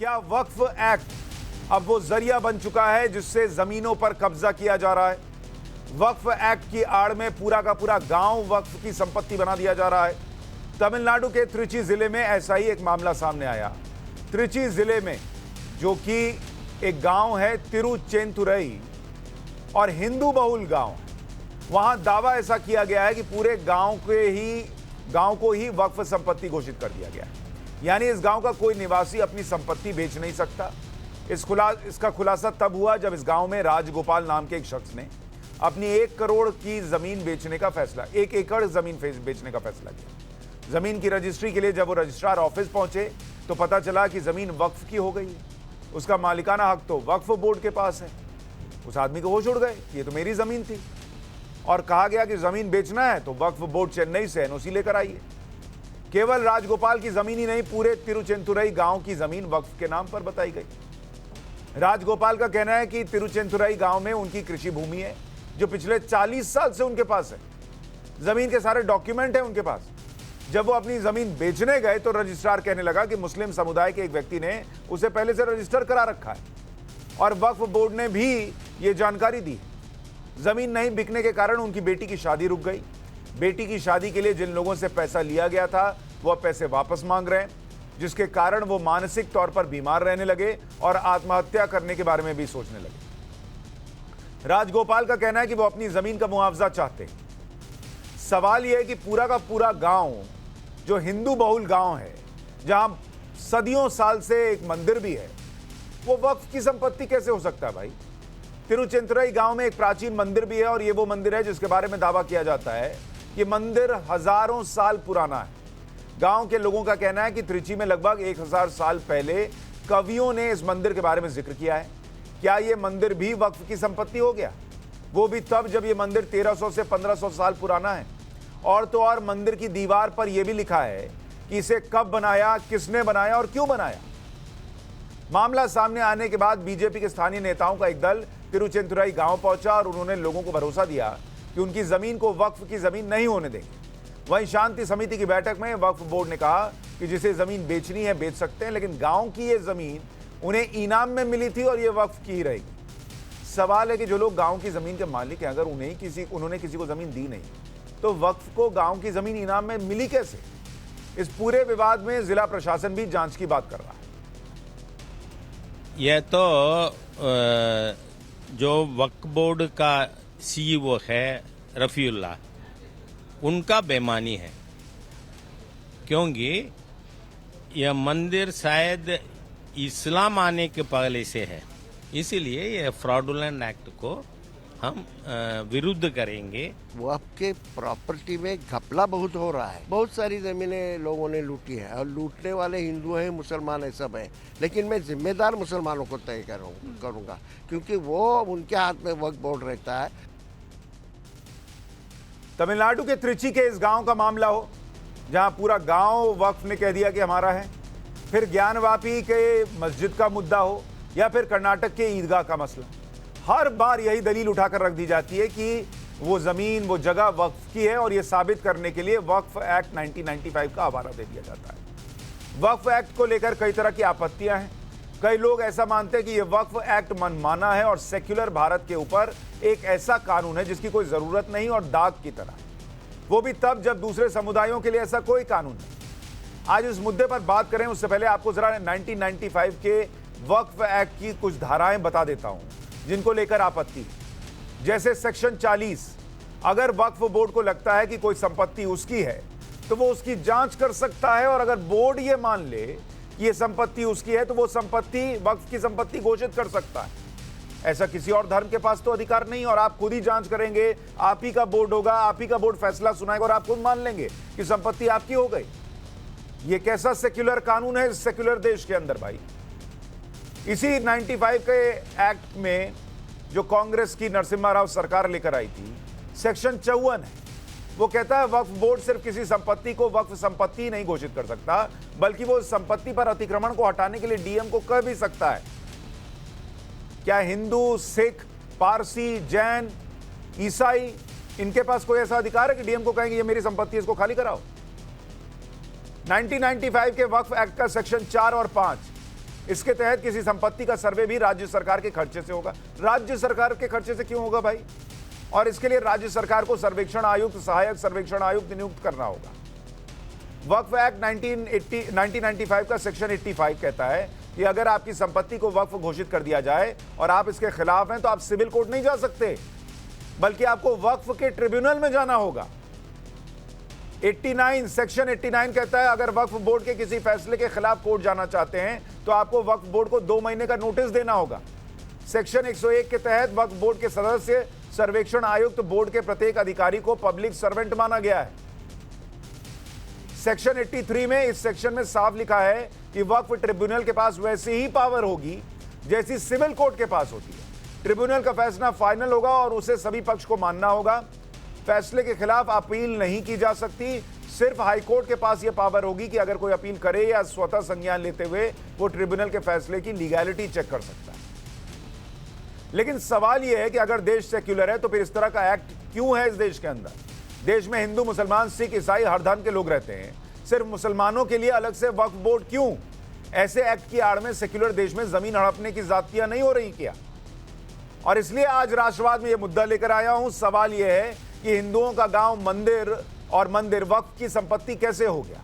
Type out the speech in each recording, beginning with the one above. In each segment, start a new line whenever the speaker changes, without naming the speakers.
क्या वक्फ एक्ट अब वो जरिया बन चुका है जिससे जमीनों पर कब्जा किया जा रहा है? वक्फ एक्ट की आड़ में पूरा का पूरा गांव वक्फ की संपत्ति बना दिया जा रहा है। तमिलनाडु के त्रिची जिले में ऐसा ही एक मामला सामने आया। त्रिची जिले में, जो कि एक गांव है तिरुचेंतुरई और हिंदू बहुल गांव, वहां दावा ऐसा किया गया है कि पूरे गांव को ही वक्फ संपत्ति घोषित कर दिया गया है। यानी इस गांव का कोई निवासी अपनी संपत्ति बेच नहीं सकता। इसका खुलासा तब हुआ जब इस गांव में राजगोपाल नाम के एक शख्स ने अपनी 1 करोड़ की जमीन बेचने का फैसला, 1 एकड़ जमीन बेचने का फैसला किया। जमीन की रजिस्ट्री के लिए जब वो रजिस्ट्रार ऑफिस पहुंचे तो पता चला कि जमीन वक्फ की हो गई है। उसका मालिकाना हक तो वक्फ बोर्ड के पास है। उस आदमी को होश उड़ गए, ये तो मेरी जमीन थी, और कहा गया कि जमीन बेचना है तो वक्फ बोर्ड चेन्नई से एनओसी लेकर आइए। केवल राजगोपाल की जमीन ही नहीं, पूरे तिरुचेंतुरई गांव की जमीन वक्फ के नाम पर बताई गई। राजगोपाल का कहना है कि तिरुचेंतुरई गांव में उनकी कृषि भूमि है जो पिछले 40 साल से उनके पास है। जमीन के सारे डॉक्यूमेंट हैं उनके पास। जब वो अपनी जमीन बेचने गए तो रजिस्ट्रार कहने लगा कि मुस्लिम समुदाय के एक व्यक्ति ने उसे पहले से रजिस्टर करा रखा है और वक्फ बोर्ड ने भी ये जानकारी दी। जमीन नहीं बिकने के कारण उनकी बेटी की शादी रुक गई। बेटी की शादी के लिए जिन लोगों से पैसा लिया गया था वो पैसे वापस मांग रहे हैं, जिसके कारण वो मानसिक तौर पर बीमार रहने लगे और आत्महत्या करने के बारे में भी सोचने लगे। राजगोपाल का कहना है कि वो अपनी जमीन का मुआवजा चाहते हैं। सवाल यह है कि पूरा का पूरा गांव, जो हिंदू बहुल गांव है, जहां सदियों साल से एक मंदिर भी है, वो वक्फ की संपत्ति कैसे हो सकता है भाई? तिरुचेंतुरई गांव में एक प्राचीन मंदिर भी है और ये वो मंदिर है जिसके बारे में दावा किया जाता है कि मंदिर हजारों साल पुराना है। गांव के लोगों का कहना है कि त्रिची में लगभग 1000 साल पहले कवियों ने इस मंदिर के बारे में जिक्र किया है। क्या यह मंदिर भी वक्फ की संपत्ति हो गया? वो भी तब जब यह मंदिर 1300 से 1500 साल पुराना है। और तो और मंदिर की दीवार पर यह भी लिखा है कि इसे कब बनाया, किसने बनाया और क्यों बनाया। मामला सामने आने के बाद बीजेपी के स्थानीय नेताओं का एक दल तिरुचेंतुरई गांव पहुंचा और उन्होंने लोगों को भरोसा दिया कि उनकी जमीन को वक्फ की जमीन नहीं होने देंगे। वहीं शांति समिति की बैठक में वक्फ बोर्ड ने कहा कि जिसे जमीन बेचनी है बेच सकते हैं, लेकिन गांव की ये जमीन उन्हें इनाम में मिली थी और ये वक्फ की ही रहेगी। सवाल है कि जो लोग गांव की जमीन के मालिक हैं, अगर उन्होंने किसी को जमीन दी नहीं तो वक्फ को गांव की जमीन इनाम में मिली कैसे? इस पूरे विवाद में जिला प्रशासन भी जांच की बात कर रहा है।
यह तो जो वक्फ बोर्ड का सीईओ है रफीउल्लाह, उनका बेईमानी है, क्योंकि यह मंदिर शायद इस्लाम आने के पहले से है। इसीलिए यह फ्रॉडुलेंट एक्ट को हम विरुद्ध करेंगे।
वो आपके प्रॉपर्टी में घपला बहुत हो रहा है। बहुत सारी जमीनें लोगों ने लूटी है और लूटने वाले हिंदू हैं, मुसलमान है, सब है। लेकिन मैं जिम्मेदार मुसलमानों को तय करूंगा, क्योंकि वो उनके हाथ में वक्फ बोर्ड रहता है।
तमिलनाडु के त्रिची के इस गांव का मामला हो, जहां पूरा गांव वक्फ ने कह दिया कि हमारा है, फिर ज्ञानवापी के मस्जिद का मुद्दा हो, या फिर कर्नाटक के ईदगाह का मसला, हर बार यही दलील उठाकर रख दी जाती है कि वो जमीन, वो जगह वक्फ की है, और ये साबित करने के लिए वक्फ एक्ट 1995 का हवाला दे दिया जाता है। वक्फ एक्ट को लेकर कई तरह की आपत्तियां हैं। कई लोग ऐसा मानते हैं कि ये वक्फ एक्ट मनमाना है और सेक्युलर भारत के ऊपर एक ऐसा कानून है जिसकी कोई जरूरत नहीं और दाग की तरह, वो भी तब जब दूसरे समुदायों के लिए ऐसा कोई कानून नहीं। आज इस मुद्दे पर बात करें उससे पहले आपको जरा 1995 के वक्फ एक्ट की कुछ धाराएं बता देता हूं जिनको लेकर आपत्ति। जैसे सेक्शन 40, अगर वक्फ बोर्ड को लगता है कि कोई संपत्ति उसकी है तो वो उसकी जांच कर सकता है, और अगर बोर्ड ये मान ले कि ये संपत्ति उसकी है तो वो संपत्ति वक्फ की संपत्ति घोषित कर सकता है। ऐसा किसी और धर्म के पास तो अधिकार नहीं, और आप खुद ही जांच करेंगे, आप ही का बोर्ड होगा, आप ही का बोर्ड फैसला सुनाएगा और आप खुद मान लेंगे कि संपत्ति आपकी हो गई। ये कैसा सेक्युलर कानून है इस सेक्युलर देश के अंदर भाई? इसी 95 के एक्ट में जो कांग्रेस की नरसिम्हा राव सरकार लेकर आई थी, सेक्शन 54 है, वो कहता है वक्फ बोर्ड सिर्फ किसी संपत्ति को वक्फ संपत्ति नहीं घोषित कर सकता, बल्कि वो संपत्ति पर अतिक्रमण को हटाने के लिए डीएम को कह भी सकता है। क्या हिंदू, सिख, पारसी, जैन, ईसाई, इनके पास कोई ऐसा अधिकार है कि डीएम को कहेंगे ये मेरी संपत्ति है, इसको खाली कराओ? 1995 के वक्फ एक्ट का सेक्शन 4 और 5 इसके तहत किसी संपत्ति का सर्वे भी राज्य सरकार के खर्चे से होगा। राज्य सरकार के खर्चे से क्यों होगा भाई? और इसके लिए राज्य सरकार को सर्वेक्षण आयुक्त, सहायक सर्वेक्षण आयुक्त नियुक्त करना होगा। वक्फ एक्ट 1995 का सेक्शन 85 कहता है कि अगर आपकी संपत्ति को वक्फ घोषित कर दिया जाए और आप इसके खिलाफ हैं तो आप सिविल कोर्ट नहीं जा सकते, बल्कि आपको वक्फ के ट्रिब्यूनल में जाना होगा। 89 सेक्शन 89 कहता है अगर वक्फ बोर्ड के किसी फैसले के खिलाफ कोर्ट जाना चाहते हैं तो आपको वक्फ बोर्ड को 2 महीने का नोटिस देना होगा। सेक्शन 101 के तहत वक्फ बोर्ड के सदस्य सर्वेक्षण आयुक्त बोर्ड के प्रत्येक अधिकारी को पब्लिक सर्वेंट माना गया है। सेक्शन 83 में, इस सेक्शन में साफ लिखा है कि वक्फ ट्रिब्यूनल के पास वैसी ही पावर होगी जैसी सिविल कोर्ट के पास होती है। ट्रिब्यूनल का फैसला फाइनल होगा और उसे सभी पक्ष को मानना होगा। फैसले के खिलाफ अपील नहीं की जा सकती। सिर्फ हाईकोर्ट के पास यह पावर होगी कि अगर कोई अपील करे या स्वतः संज्ञान लेते हुए वो ट्रिब्यूनल के फैसले की लीगैलिटी चेक कर सकता है। लेकिन सवाल यह है कि अगर देश सेक्युलर है तो फिर इस तरह का एक्ट क्यों है इस देश के अंदर? देश में हिंदू, मुसलमान, सिख, ईसाई हर धर्म के लोग रहते हैं, सिर्फ मुसलमानों के लिए अलग से वक्फ बोर्ड क्यों? ऐसे एक्ट की आड़ में सेक्युलर देश में जमीन हड़पने की जातियां नहीं हो रही क्या? और इसलिए आज राष्ट्रवाद में यह मुद्दा लेकर आया हूं। सवाल यह है कि हिंदुओं का गांव मंदिर और मंदिर वक्फ की संपत्ति कैसे हो गया?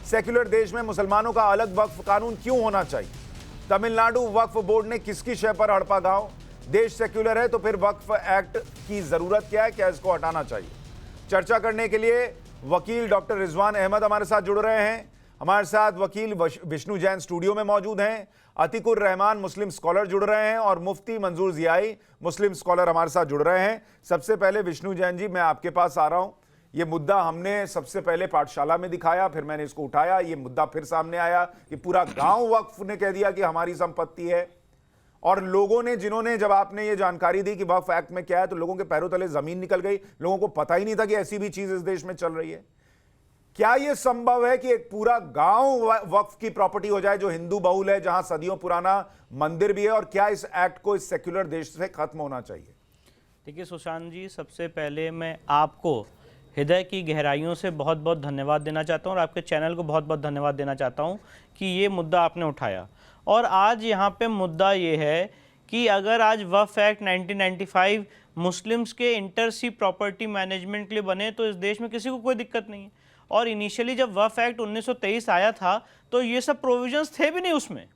सेक्युलर देश में मुसलमानों का अलग वक्फ कानून क्यों होना चाहिए? तमिलनाडु वक्फ बोर्ड ने किसकी शय पर हड़पा गांव? देश सेक्युलर है तो फिर वक्फ एक्ट की जरूरत क्या है? क्या इसको हटाना चाहिए? चर्चा करने के लिए वकील डॉक्टर रिजवान अहमद हमारे साथ जुड़ रहे हैं। हमारे साथ वकील विष्णु जैन स्टूडियो में मौजूद हैं। अतिकुर रहमान मुस्लिम स्कॉलर जुड़ रहे हैं और मुफ्ती मंजूर जियाई मुस्लिम स्कॉलर हमारे साथ जुड़ रहे हैं। सबसे पहले विष्णु जैन जी, मैं आपके पास आ रहा हूं। ये मुद्दा हमने सबसे पहले पाठशाला में दिखाया, फिर मैंने इसको उठाया, ये मुद्दा फिर सामने आया कि पूरा गांव वक्फ ने कह दिया कि हमारी संपत्ति है। और लोगों ने, जिन्होंने, जब आपने ये जानकारी दी कि वक्फ एक्ट में क्या है, तो लोगों के पैरों तले जमीन निकल गई। लोगों को पता ही नहीं था कि ऐसी भी चीज इस देश में चल रही है। क्या यह संभव है कि एक पूरा गांव वक्फ की प्रॉपर्टी हो जाए जो हिंदू बहुल है, जहां सदियों पुराना मंदिर भी है? और क्या इस एक्ट को इस सेक्युलर देश से खत्म होना चाहिए?
देखिए सुशांत जी, सबसे पहले मैं आपको हृदय की गहराइयों से बहुत बहुत धन्यवाद देना चाहता हूं और आपके चैनल को बहुत बहुत धन्यवाद देना चाहता हूं कि ये मुद्दा आपने उठाया। और आज यहाँ पे मुद्दा ये है कि अगर आज वक्फ एक्ट 1995 मुस्लिम्स के इंटर सी प्रॉपर्टी मैनेजमेंट के लिए बने तो इस देश में किसी को कोई दिक्कत नहीं है। और इनिशियली जब वक्फ एक्ट 1923 आया था तो ये सब प्रोविजंस थे भी नहीं उसमें।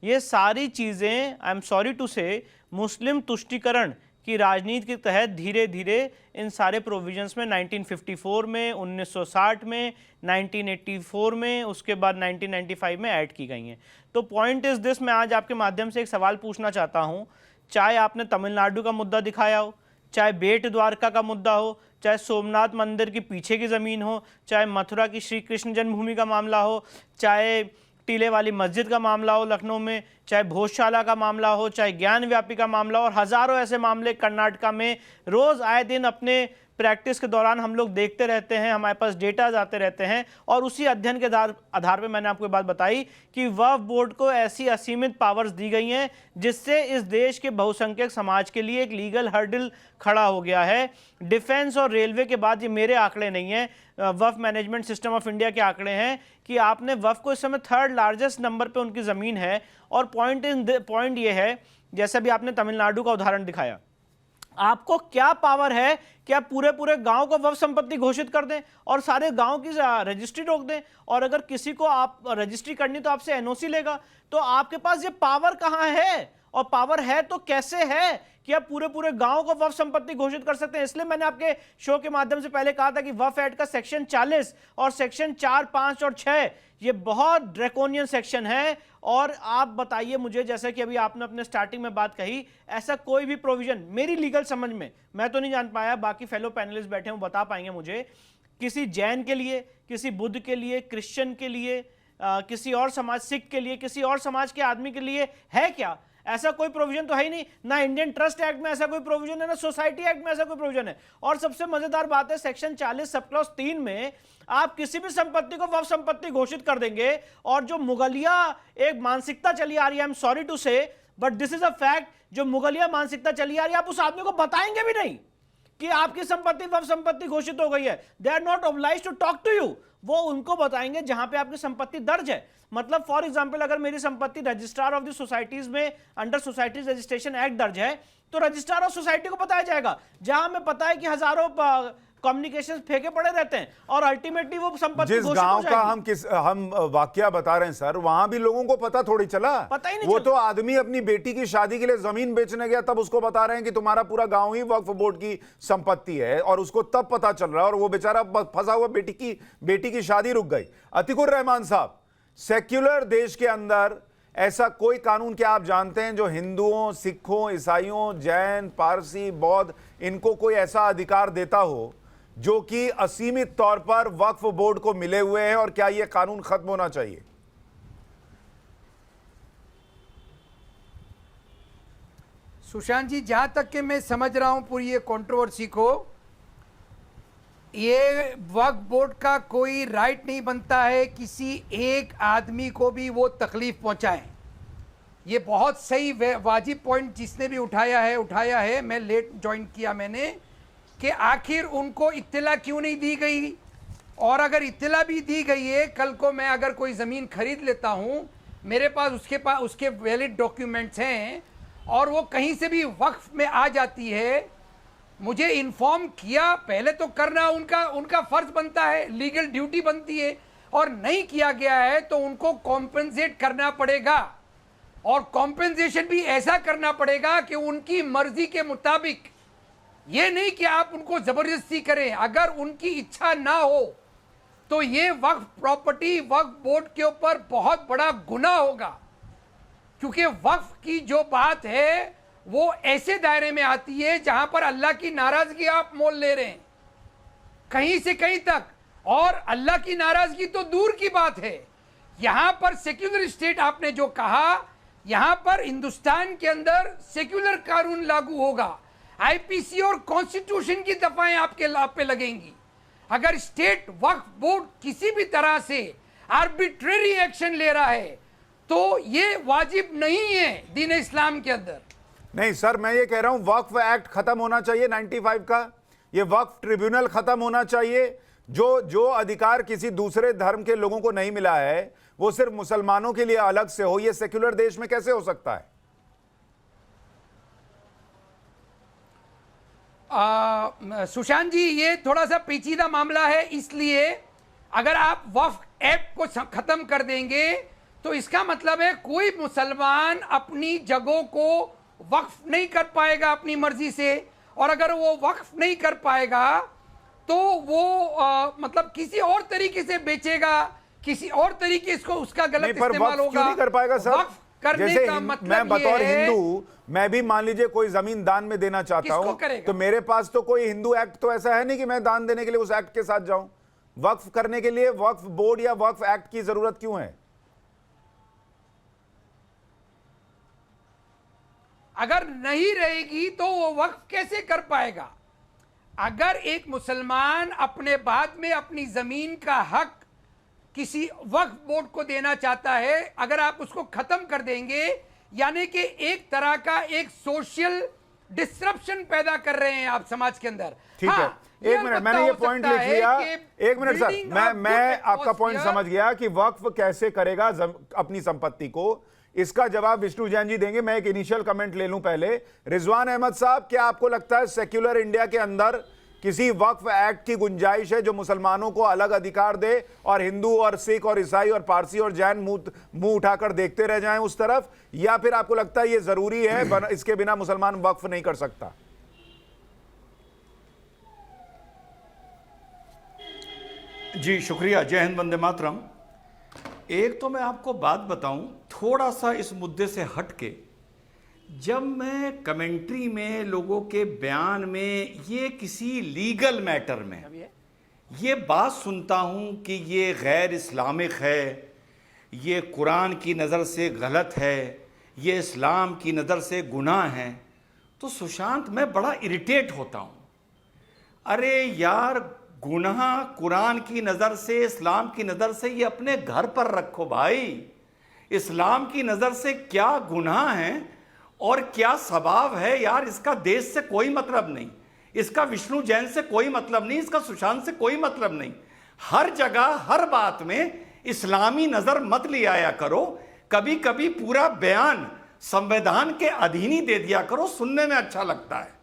ये सारी चीज़ें, आई एम सॉरी टू से, मुस्लिम तुष्टीकरण की राजनीति के तहत धीरे धीरे इन सारे प्रोविजंस में 1954 में, 1960 में, 1984 में, उसके बाद 1995 में ऐड की गई हैं। तो पॉइंट इज दिस, मैं आज आपके माध्यम से एक सवाल पूछना चाहता हूं। चाहे आपने तमिलनाडु का मुद्दा दिखाया हो, चाहे बेट द्वारका का मुद्दा हो, चाहे सोमनाथ मंदिर के पीछे की ज़मीन हो, चाहे मथुरा की श्री कृष्ण जन्मभूमि का मामला हो, चाहे टीले वाली मस्जिद का मामला हो लखनऊ में, चाहे भोजशाला का मामला हो, चाहे ज्ञान व्यापी का मामला हो, और हज़ारों ऐसे मामले कर्नाटका में रोज़ आए दिन अपने प्रैक्टिस के दौरान हम लोग देखते रहते हैं, हमारे पास डेटाज आते रहते हैं। और उसी अध्ययन के आधार पे मैंने आपको ये बात बताई कि वक्फ बोर्ड को ऐसी असीमित पावर्स दी गई हैं जिससे इस देश के बहुसंख्यक समाज के लिए एक लीगल हर्डल खड़ा हो गया है। डिफेंस और रेलवे के बाद, ये मेरे आंकड़े नहीं हैं, वक्फ मैनेजमेंट सिस्टम ऑफ इंडिया के आंकड़े हैं कि आपने वक्फ को इस समय 3rd लार्जेस्ट नंबर पे उनकी ज़मीन है। और पॉइंट ये है, जैसे भी आपने तमिलनाडु का उदाहरण दिखाया, आपको क्या पावर है कि आप पूरे गांव को वक्फ संपत्ति घोषित कर दें और सारे गांव की रजिस्ट्री रोक दें? और अगर किसी को आप रजिस्ट्री करनी तो आपसे एनओसी लेगा। तो आपके पास ये पावर कहां है? और पावर है तो कैसे है कि आप पूरे गांव को वक्फ संपत्ति घोषित कर सकते हैं? इसलिए मैंने आपके शो के माध्यम से पहले कहा था कि वक्फ एक्ट का सेक्शन 40 और सेक्शन 4, 5 और 6 ये बहुत ड्रैकोनियन सेक्शन है। और आप बताइए मुझे, जैसे कि अभी आपने अपने स्टार्टिंग में बात कही, ऐसा कोई भी प्रोविजन मेरी लीगल समझ में, मैं तो नहीं जान पाया, बाकी फेलो पैनलिस्ट बैठे हैं वो बता पाएंगे मुझे, किसी जैन के लिए, किसी बुद्ध के लिए, क्रिश्चियन के लिए, किसी और समाज, सिख के लिए, किसी और समाज के आदमी के लिए है क्या? ऐसा कोई प्रोविजन तो है ही नहीं। ना इंडियन ट्रस्ट एक्ट में ऐसा कोई प्रोविजन है, ना सोसाइटी एक्ट में ऐसा कोई प्रोविजन है। और सबसे मजेदार बात है, सेक्शन 40 सब क्लॉज 3 में आप किसी भी संपत्ति को वक्फ संपत्ति घोषित कर देंगे। और जो मुगलिया एक मानसिकता चली आ रही है, आई एम सॉरी टू से but this is a fact, जो मुगलिया मानसिकता चली आ रही है, आप उस आदमी को बताएंगे भी नहीं कि आपकी संपत्ति वक्फ संपत्ति घोषित हो गई है। They are not obliged to talk to you. वो उनको बताएंगे जहां पे आपकी संपत्ति दर्ज है। मतलब फॉर एग्जांपल अगर मेरी संपत्ति रजिस्ट्रार ऑफ द सोसाइटीज में अंडर सोसाइटीज रजिस्ट्रेशन एक्ट दर्ज है, तो रजिस्ट्रार ऑफ सोसाइटी को बताया जाएगा। जहां हमें पता है कि हजारों कम्युनिकेशंस फेंके पड़े रहते हैं और अल्टीमेटली वो संपत्ति
जिस गांव का हम वाकया बता रहे हैं सर, वहां भी लोगों को पता थोड़ी चला,
पता ही नहीं
वो
चला।
तो आदमी अपनी बेटी की शादी के लिए जमीन बेचने गया, तब उसको बता रहे हैं कि तुम्हारा पूरा गांव ही वक्फ बोर्ड की संपत्ति है, और उसको तब पता चल रहा है, और वो बेचारा फंसा हुआ बेटी की शादी रुक गई। अतिकुर रहमान साहब, सेक्युलर देश के अंदर ऐसा कोई कानून क्या आप जानते हैं जो हिंदुओं, सिखों, ईसाइयों, जैन, पारसी, बौद्ध, इनको कोई ऐसा अधिकार देता हो जो कि असीमित तौर पर वक्फ बोर्ड को मिले हुए हैं, और क्या यह कानून खत्म होना चाहिए?
सुशांत जी, जहां तक कि मैं समझ रहा हूं पूरी ये कंट्रोवर्सी को, ये वक्फ बोर्ड का कोई राइट नहीं बनता है किसी एक आदमी को भी वो तकलीफ पहुंचाएं। ये बहुत सही वाजिब पॉइंट जिसने भी उठाया है। मैं लेट ज्वाइन किया मैंने कि आखिर उनको इत्तला क्यों नहीं दी गई, और अगर इत्तला भी दी गई है, कल को मैं अगर कोई ज़मीन खरीद लेता हूं, मेरे पास उसके वैलिड डॉक्यूमेंट्स हैं और वो कहीं से भी वक्फ में आ जाती है, मुझे इन्फॉर्म किया पहले तो करना उनका फर्ज बनता है, लीगल ड्यूटी बनती है, और नहीं किया गया है तो उनको कॉम्पेंसेट करना पड़ेगा, और कॉम्पेंसेशन भी ऐसा करना पड़ेगा कि उनकी मर्जी के मुताबिक, ये नहीं कि आप उनको जबरदस्ती करें। अगर उनकी इच्छा ना हो तो ये वक्फ प्रॉपर्टी वक्फ बोर्ड के ऊपर बहुत बड़ा गुनाह होगा, क्योंकि वक्फ की जो बात है वो ऐसे दायरे में आती है जहां पर अल्लाह की नाराजगी आप मोल ले रहे हैं कहीं से कहीं तक, और अल्लाह की नाराजगी तो दूर की बात है। यहां पर सेक्युलर स्टेट आपने जो कहा, यहां पर हिंदुस्तान के अंदर सेक्युलर कानून लागू होगा, आईपीसी और कॉन्स्टिट्यूशन की दफाएं आपके लाभ पे लगेंगी। अगर स्टेट वक्फ बोर्ड किसी भी तरह से आर्बिट्रेरी एक्शन ले रहा है तो ये वाजिब नहीं है दीन इस्लाम के अंदर।
नहीं सर, मैं ये कह रहा हूं वक्फ एक्ट खत्म होना चाहिए 95 का, ये वक्फ ट्रिब्यूनल खत्म होना चाहिए। जो अधिकार किसी दूसरे धर्म के लोगों को नहीं मिला है वो सिर्फ मुसलमानों के लिए अलग से हो, ये सेक्युलर देश में कैसे हो सकता है?
सुशांत जी, ये थोड़ा सा पेचीदा मामला है, इसलिए अगर आप वक्फ एक्ट को खत्म कर देंगे तो इसका मतलब है कोई मुसलमान अपनी जगहों को वक्फ नहीं कर पाएगा अपनी मर्जी से, और अगर वो वक्फ नहीं कर पाएगा तो वो मतलब किसी और तरीके से बेचेगा, किसी और तरीके इसको उसका गलत इस्तेमाल होगा।
क्यों नहीं कर पाएगा सर?
वक्फ करने
जैसे
का मतलब
मैं बतौर
ये है,
हिंदू, मैं भी मान लीजिए कोई जमीन दान में देना चाहता हूं, तो मेरे पास तो कोई हिंदू एक्ट तो ऐसा है नहीं कि मैं दान देने के लिए उस एक्ट के साथ जाऊं। वक्फ करने के लिए वक्फ बोर्ड या वक्फ एक्ट की जरूरत क्यों है?
अगर नहीं रहेगी तो वो वक्फ कैसे कर पाएगा? अगर एक मुसलमान अपने बाद में अपनी जमीन का हक किसी वक्फ बोर्ड को देना चाहता है, अगर आप उसको खत्म कर देंगे, यानी कि एक तरह का एक सोशल डिस्ट्रप्शन पैदा कर रहे हैं आप समाज के अंदर।
ठीक है, एक मिनट, मैंने ये पॉइंट लिख लिया। एक मिनट सर, मैं आपका पॉइंट समझ गया कि वक्फ कैसे करेगा अपनी संपत्ति को, इसका जवाब विष्णु जैन जी देंगे। मैं एक इनिशियल कमेंट ले लूं पहले। रिजवान अहमद साहब, क्या आपको लगता है सेक्युलर इंडिया के अंदर किसी वक्फ एक्ट की गुंजाइश है जो मुसलमानों को अलग अधिकार दे और हिंदू और सिख और ईसाई और पारसी और जैन मुंह उठाकर देखते रह जाएं उस तरफ, या फिर आपको लगता है यह जरूरी है, इसके बिना मुसलमान वक्फ नहीं कर सकता?
जी शुक्रिया, जय हिंद, वंदे मातरम। एक तो मैं आपको बात बताऊं थोड़ा सा इस मुद्दे से हटके, जब मैं कमेंट्री में लोगों के बयान में ये किसी लीगल मैटर में ये बात सुनता हूं कि ये गैर इस्लामिक है, ये कुरान की नज़र से गलत है, ये इस्लाम की नज़र से गुनाह है, तो सुशांत मैं बड़ा इरिटेट होता हूं। अरे यार, गुनाह कुरान की नज़र से, इस्लाम की नज़र से ये अपने घर पर रखो भाई। इस्लाम की नज़र से क्या गुनाह है और क्या सवाब है यार, इसका देश से कोई मतलब नहीं, इसका विष्णु जैन से कोई मतलब नहीं, इसका सुशांत से कोई मतलब नहीं। हर जगह हर बात में इस्लामी नजर मत ले आया करो। कभी कभी पूरा बयान संविधान के अधीन ही दे दिया करो, सुनने में अच्छा लगता है।